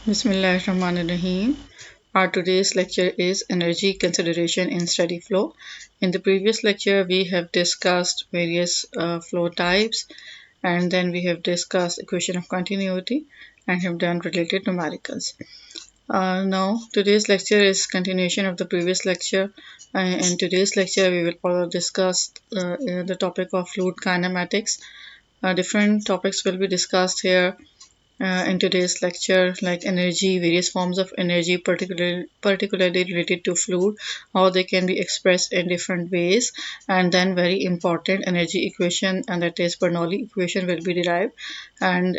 Bismillahirrahmanirrahim. Our today's lecture is energy consideration in steady flow. In the previous lecture, we have discussed various flow types, and then we have discussed equation of continuity and have done related numericals. Now, today's lecture is continuation of the previous lecture. In today's lecture, we will also discuss the topic of fluid kinematics. Different topics will be discussed here in today's lecture, like energy, various forms of energy, particularly related to fluid, how they can be expressed in different ways, and then very important energy equation, and that is Bernoulli equation, will be derived, and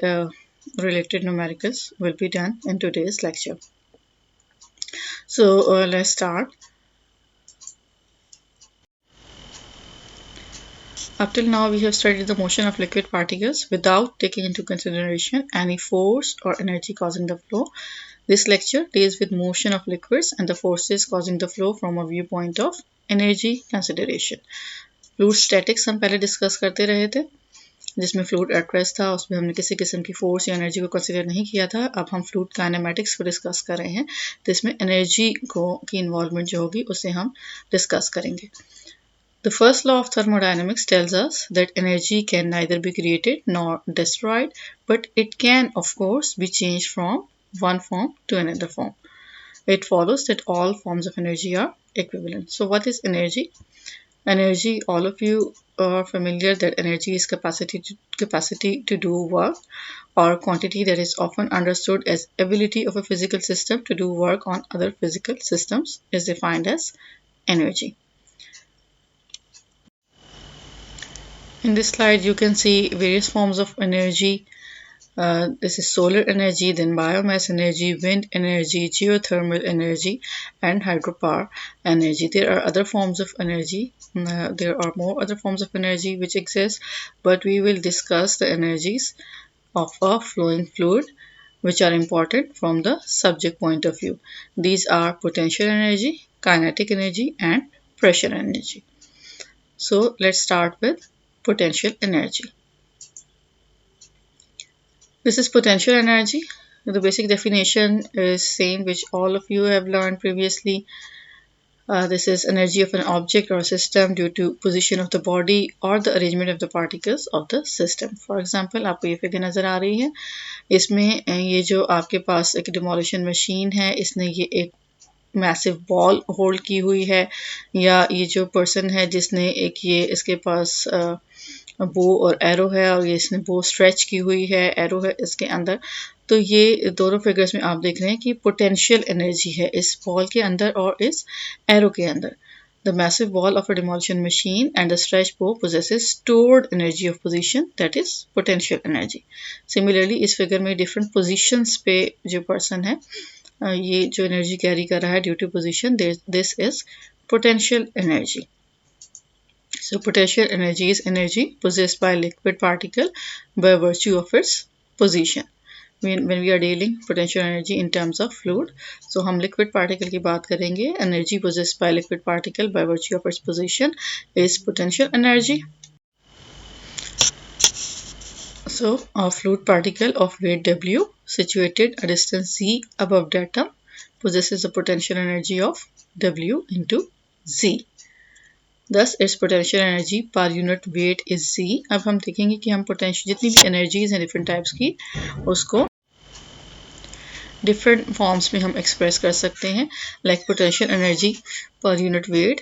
related numericals will be done in today's lecture. So let's start. Up till now, we have studied the motion of liquid particles without taking into consideration any force or energy causing the flow. This lecture deals with motion of liquids and the forces causing the flow from a viewpoint of energy consideration. Fluid statics हम पहले discuss करते रहे थे, जिसमें fluid at rest था, उसमें हमने किसी किस्म की फोर्स या एनर्जी को कंसिडर नहीं किया था. अब हम फ्लूइड काइनेमैटिक्स को डिस्कस कर रहे हैं, तो इसमें एनर्जी की इन्वॉल्वमेंट जो होगी उसे हम डिस्कस करेंगे. The first law of thermodynamics tells us that energy can neither be created nor destroyed, but it can, of course, be changed from one form to another form. It follows that all forms of energy are equivalent. So what is energy? Energy, all of you are familiar that energy is capacity to do work, or quantity that is often understood as ability of a physical system to do work on other physical systems is defined as energy. In this slide, you can see various forms of energy. This is solar energy, then biomass energy, wind energy, geothermal energy, and hydropower energy. There are other forms of energy. There are more other forms of energy which exist, but we will discuss the energies of a flowing fluid, which are important from the subject point of view. These are potential energy, kinetic energy, and pressure energy. So let's start with potential energy. This is potential energy. The basic definition is same which all of you have learned previously. This is energy of an object or system due to position of the body or the arrangement of the particles of the system. For example, आपको ये figure नज़र आ रही है, इसमें ये जो आपके पास एक डिमोलिशन मशीन है, इसने ये एक मैसिव बॉल होल्ड की हुई है, या ये जो पर्सन है जिसने एक ये इसके पास बो और एरो है, और ये इसने बो स्ट्रेच की हुई है, एरो है इसके अंदर. तो ये दोनों फिगर्स में आप देख रहे हैं कि पोटेंशियल एनर्जी है इस बॉल के अंदर और इस एरो के अंदर. The massive ball of a demolition machine and the stretch bow possesses stored energy of position, that is potential energy. Similarly, इस फिगर में different positions पे जो person है, ये जो एनर्जी कैरी कर रहा है due to position, this is potential energy. So potential energy is energy possessed by a liquid particle by virtue of its position. When we are dealing potential energy in terms of fluid, so हम liquid particle की बात करेंगे. Energy possessed by liquid particle by virtue of its position is potential energy. So a fluid particle of weight W situated a distance c above datum possesses a potential energy of W into Z. Thus its potential energy per unit weight is Z. अब हम देखेंगे कि हम potential जितनी भी energies हैं different types की, उसको डिफरेंट फॉर्म्स में हम एक्सप्रेस कर सकते हैं, लाइक पोटेंशियल एनर्जी पर unit wait,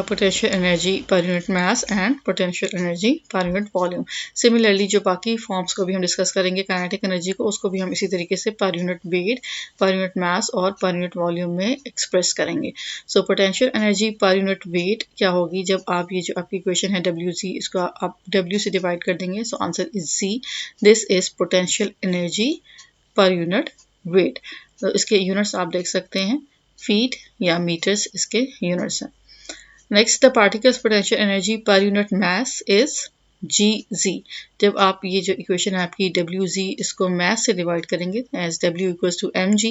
potential energy per unit mass and potential energy per unit volume. Similarly, जो बाकी फॉर्म्स को भी हम डिस्कस करेंगे काइनेटिक एनर्जी को, उसको भी हम इसी तरीके से पर यूनिट वेट, पर यूनिट मास और पर यूनिट वॉल्यूम में एक्सप्रेस करेंगे. सो पोटेंशियल एनर्जी पर यूनिट वेट क्या होगी, जब आप ये जो आपकी इक्वेशन है WC, इसको आप W से डिवाइड कर देंगे, so answer is C. This is potential energy पर यूनिट वेट. तो इसके यूनिट्स आप देख सकते हैं, फीट या मीटर्स इसके यूनिट्स हैं. Next, the particle's potential energy per unit mass is Gz. जब आप ये जो इक्वेशन है आपकी Wz, इसको mass से डिवाइड करेंगे as W equals to mg,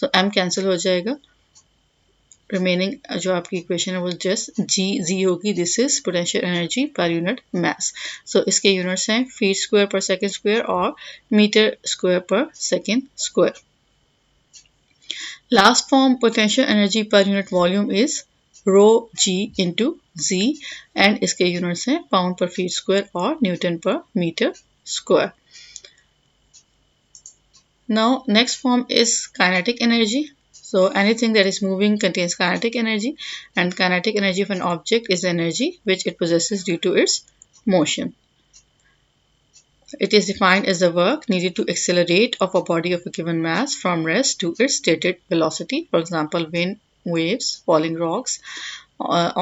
so m cancel हो जाएगा, रिमेनिंग जो आपकी इक्वेशन है वो जस्ट जी होगी. दिस इज पोटेंशियल एनर्जी पर यूनिट मास. सो इसके यूनिट्स हैं feet square per second square और metre square per second square. Last form potential energy per unit volume is rho g into z and इसके units हैं pound पर feet square और newton पर metre square. Now next form is kinetic energy. So anything that is moving contains kinetic energy, and kinetic energy of an object is energy which it possesses due to its motion. It is defined as the work needed to accelerate of a body of a given mass from rest to its stated velocity. For example, wind, waves, falling rocks,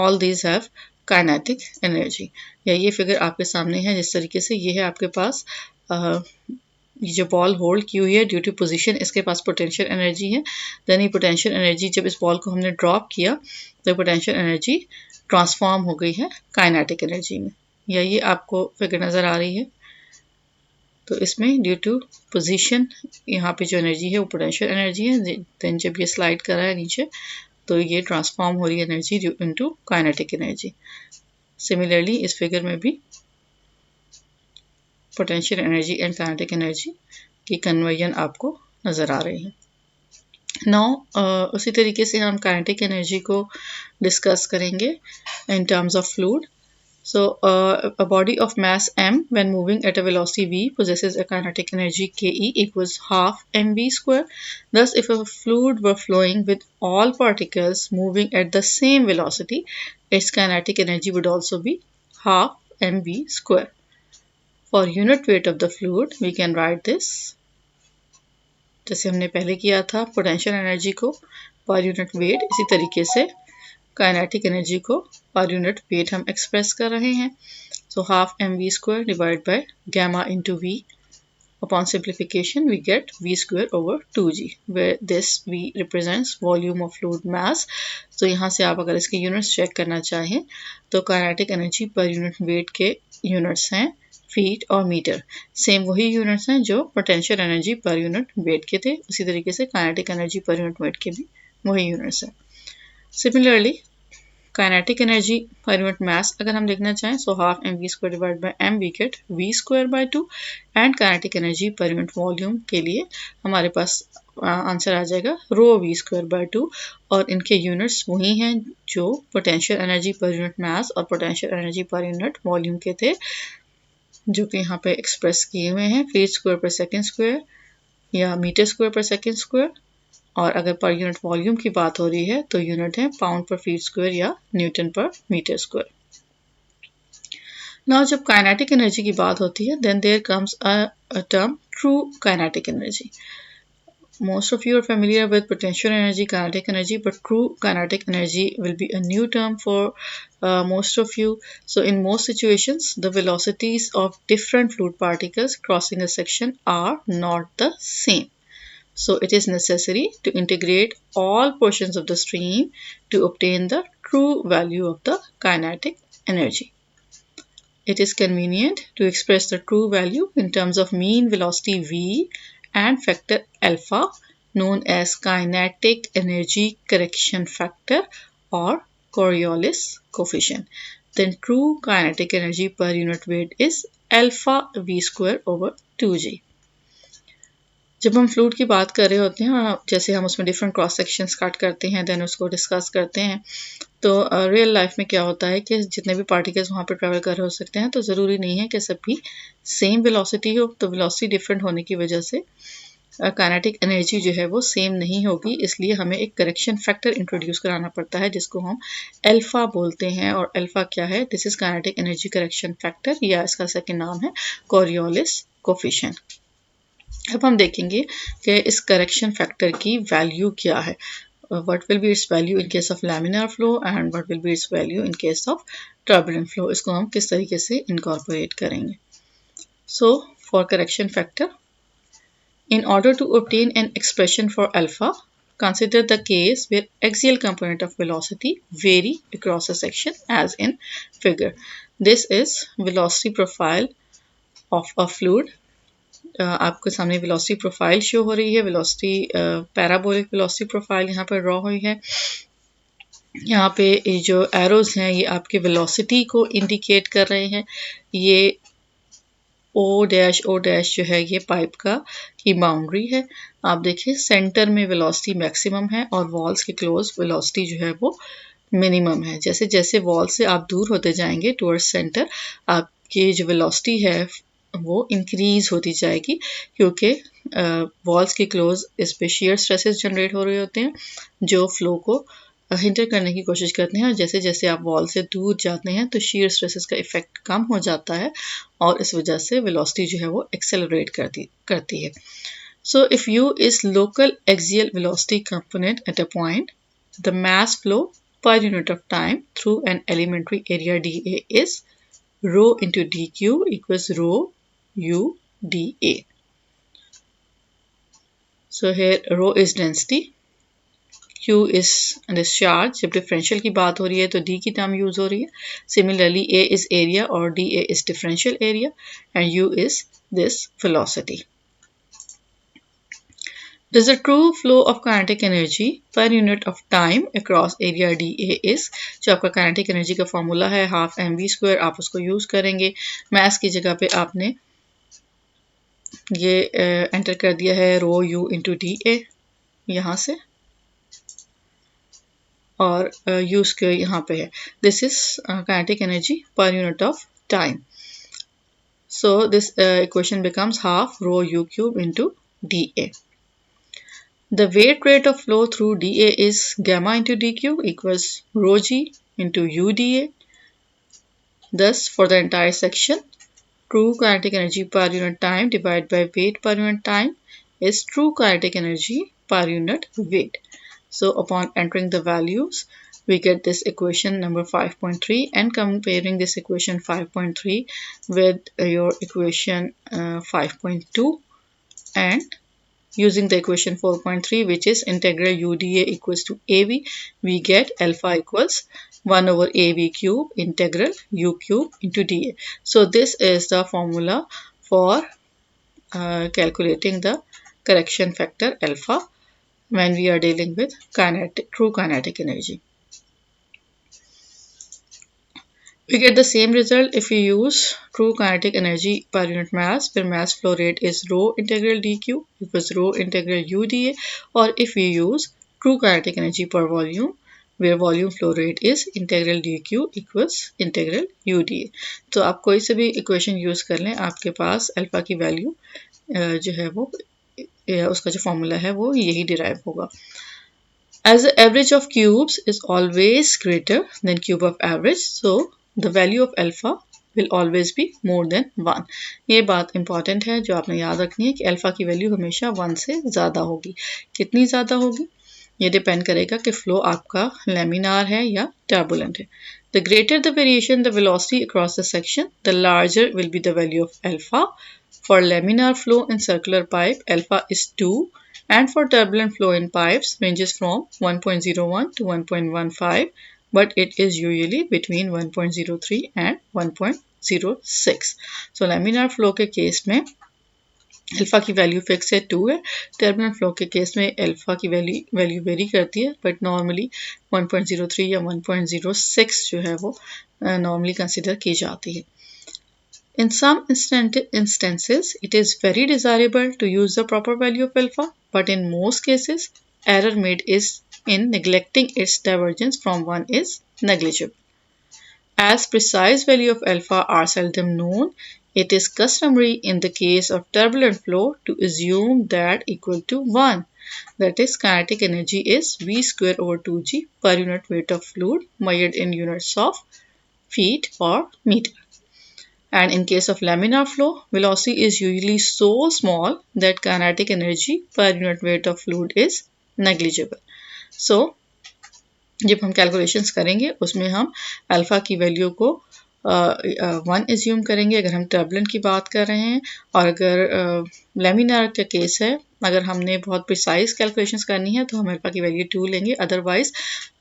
all these have kinetic energy. या ये figure आपके सामने है जिस तरीके से ये है आपके पास ये जो बॉल होल्ड की हुई है ड्यू टू पोजीशन इसके पास पोटेंशियल एनर्जी है. देन ये पोटेंशियल एनर्जी जब इस बॉल को हमने ड्रॉप किया तो पोटेंशियल एनर्जी ट्रांसफॉर्म हो गई है काइनेटिक एनर्जी में. या ये आपको फिगर नज़र आ रही है. तो इसमें ड्यू टू पोजीशन यहाँ पे जो एनर्जी है वो पोटेंशियल एनर्जी है. देन जब ये स्लाइड कर रहा है नीचे तो ये ट्रांसफॉर्म हो रही है energy into kinetic energy. Similarly इस फिगर में भी potential energy and kinetic energy की कन्वर्जन आपको नज़र आ रही है. नाउ उसी तरीके से हम काइनेटिक एनर्जी को डिस्कस करेंगे in terms of fluid. So a body of mass m when moving at a velocity v possesses a kinetic energy ke equals half mv square. Thus, if a fluid were flowing with all particles moving at the same velocity, its kinetic energy would also be half mv square. For unit weight of the fluid, we can write this जैसे हमने पहले किया था potential energy को पर unit wait, इसी तरीके से काइनेटिक एनर्जी को पर यूनिट वेट हम एक्सप्रेस कर रहे हैं. So half m v square divide by gamma into v. Upon simplification we get v square over 2g where this v represents volume of fluid mass. तो यहाँ से आप अगर इसके यूनिट्स चेक करना चाहें तो काइनेटिक एनर्जी पर यूनिट वेट के यूनिट्स हैं फीट और मीटर. सेम वही यूनिट्स हैं जो पोटेंशियल एनर्जी पर यूनिट वेट के थे. उसी तरीके से काइनेटिक एनर्जी पर यूनिट वेट के भी वही यूनिट्स हैं. सिमिलरली काइनेटिक एनर्जी पर यूनिट मास अगर हम लिखना चाहें so half m v square divide by m we get v square by 2. And kinetic energy पर यूनिट वॉल्यूम के लिए हमारे पास आंसर आ जाएगा रो वी स्क्वायर बाय 2. और इनके यूनिट्स वही हैं जो पोटेंशियल एनर्जी पर यूनिट मास और पोटेंशियल एनर्जी पर यूनिट वॉल्यूम के थे जो कि यहाँ पे एक्सप्रेस किए हुए हैं feet square per second square या metre square per second square. और अगर पर यूनिट वॉल्यूम की बात हो रही है तो यूनिट है पाउंड पर फीट स्क्वायर या न्यूटन पर मीटर स्क्वायर. नाउ जब काइनेटिक एनर्जी की बात होती है then there comes a term true kinetic energy. Most of you are familiar with potential energy, kinetic energy, but true kinetic energy will be a new term for most of you. So in most situations, the velocities of different fluid particles crossing a section are not the same. So it is necessary to integrate all portions of the stream to obtain the true value of the kinetic energy. It is convenient to express the true value in terms of mean velocity v and factor alpha known as kinetic energy correction factor or Coriolis coefficient. Then true kinetic energy per unit weight is alpha v square over 2g. जब हम fluid की बात कर रहे होते हैं और जैसे हम उसमें डिफरेंट क्रॉस सेक्शंस कट करते हैं देन उसको डिस्कस करते हैं तो रियल लाइफ में क्या होता है कि जितने भी पार्टिकल्स वहाँ पर ट्रैवल कर रहे हो सकते हैं तो ज़रूरी नहीं है कि सभी सेम वेलोसिटी हो. तो वेलोसिटी डिफरेंट होने की वजह से काइनेटिक एनर्जी जो है वो सेम नहीं होगी. इसलिए हमें एक करेक्शन फैक्टर इंट्रोड्यूस कराना पड़ता है जिसको हम अल्फा बोलते हैं. और अल्फा क्या है? This is kinetic energy correction factor या इसका सेकेंड नाम है कोरियोलिस कोफिशिएंट. अब हम देखेंगे कि इस करेक्शन फैक्टर की वैल्यू क्या है. what will be its value in case of laminar flow and what will be its value in case of turbulent flow. इसको हम किस तरीके से incorporate करेंगे. So for correction factor, in order to obtain an expression for alpha, consider the case where axial component of velocity vary across a section as in figure. This is velocity profile of a fluid. आपके सामने velocity profile show हो रही है. Velocity parabolic velocity profile यहाँ पर draw हुई है. यहाँ पे ये जो एरोज हैं ये आपके वेलोसिटी को इंडिकेट कर रहे हैं। ये ओ डैश जो है ये पाइप का की बाउंड्री है। आप देखिए सेंटर में वेलोसिटी मैक्सिमम है और वॉल्स के क्लोज वेलोसिटी जो है वो मिनिमम है। जैसे जैसे वॉल से आप दूर होते जाएंगे टुवर्ड्स सेंटर, आपकी जो वेलोसिटी है वो इंक्रीज होती जाएगी, क्योंकि वॉल्स के क्लोज इस पे शेयर स्ट्रेसेस जनरेट हो रहे होते हैं जो फ्लो को हिंटर करने की कोशिश करते हैं। और जैसे जैसे आप वॉल से दूर जाते हैं तो शेयर स्ट्रेसेस का इफेक्ट कम हो जाता है और इस वजह से वेलोसिटी जो है वो एक्सेलरेट करती है। So if you is local axial velocity component at a point, the mass flow per unit of time through an elementary area dA is rho into dq equals rho u dA. So here rho is density, Q is discharge. जब differential की बात हो रही है तो D की term use हो रही है. Similarly, A is area और dA is differential area and U is this velocity. Thus the true flow of kinetic energy per unit of time across area dA is, जो आपका kinetic energy का formula है half mv², आप उसको use करेंगे. मास की जगह पे आपने ये एंटर कर दिया है रो u इंटू dA यहाँ से, और u स्क्वायर यहाँ पे है. This is kinetic energy per unit of time. So this equation becomes half rho u cube into dA. The weight rate of flow through dA is gamma into dq equals rho g into u dA. Thus, for the entire section, true kinetic energy per unit time divided by weight per unit time is true kinetic energy per unit weight. So upon entering the values, we get this equation number 5.3, and comparing this equation 5.3 with your equation 5.2 and using the equation 4.3, which is integral UdA equals to AV, we get alpha equals 1 over AV cube integral U cube into dA. So this is the formula for calculating the correction factor alpha when we are dealing with true kinetic energy. We get the same result if we use true kinetic energy per unit mass, where mass flow rate is rho integral dq equals rho integral u dA, or if we use true kinetic energy per volume, where volume flow rate is integral dq equals integral u dA. तो आप कोई से भी equation use कर लें, आपके पास alpha की value जो है वो उसका जो फॉर्मूला है वो यही डिराइव होगा. As the average of cubes is always greater than cube of average, so the value of alpha will always be more than 1. ये बात इंपॉर्टेंट है जो आपने याद रखनी है कि अल्फा की वैल्यू हमेशा 1 से ज़्यादा होगी. कितनी ज़्यादा होगी ये डिपेंड करेगा कि फ्लो आपका लैमिनार है या टर्बुलेंट है. The greater the variation the velocity across the section, the larger will be the value of alpha. For laminar flow in circular pipe, alpha is 2, and for turbulent flow in pipes ranges from 1.01 to 1.15, but it is usually between 1.03 and 1.06. So laminar flow के case में alpha की value fix है 2 है. Turbulent flow के case में alpha की value very करती है, बट नॉर्मली 1.03 या 1.06 जो है वो नॉर्मली कंसिडर की जाती है. In some instances, it is very desirable to use the proper value of alpha, but in most cases, error made is in neglecting its divergence from 1 is negligible. As precise value of alpha are seldom known, it is customary in the case of turbulent flow to assume that equal to 1. That is, kinetic energy is V square over 2g per unit weight of fluid measured in units of feet or meter. And in case of laminar flow, velocity is usually so small that kinetic energy per unit weight of fluid is negligible. So, जब हम calculations करेंगे उसमें हम alpha की value को 1 assume करेंगे अगर हम टर्बुलेंट की बात कर रहे हैं, और अगर लैमिनार का केस है, अगर हमने बहुत प्रिसाइज कैलकुलेशंस करनी है तो हम अल्फ़ा की वैल्यू 2 लेंगे. अदरवाइज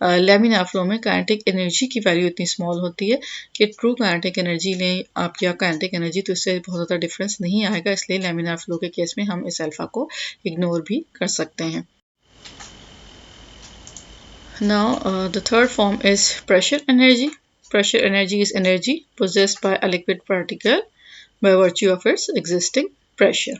लैमिनार फ्लो में काइनेटिक एनर्जी की वैल्यू इतनी स्मॉल होती है कि ट्रू काइनेटिक एनर्जी लें आप या काइनेटिक एनर्जी तो इससे बहुत ज़्यादा डिफरेंस नहीं आएगा. इसलिए लैमिनार फ्लो के केस में हम इस अल्फ़ा को इग्नोर भी कर सकते हैं. Now, the third form is pressure energy. Pressure energy is energy possessed by a liquid particle by virtue of its existing pressure.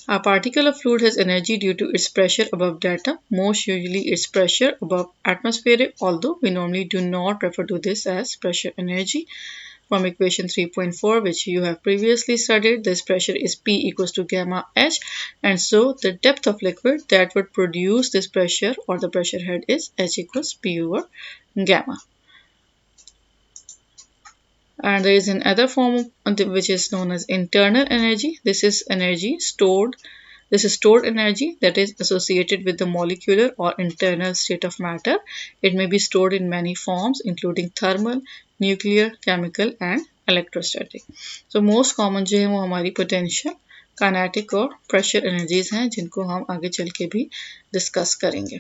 A particle of fluid has energy due to its pressure above the atom, most usually its pressure above atmospheric, although we normally do not refer to this as pressure energy. From equation 3.4, which you have previously studied, this pressure is P equals to gamma H, and so the depth of liquid that would produce this pressure or the pressure head is H equals P over gamma. And there is another form which is known as internal energy. This is energy stored. This is stored energy that is associated with the molecular or internal state of matter. It may be stored in many forms, including thermal, nuclear, chemical, and electrostatic. So most common जो है वो हमारी potential, kinetic और pressure energies हैं जिनको हम आगे चल के भी discuss करेंगे.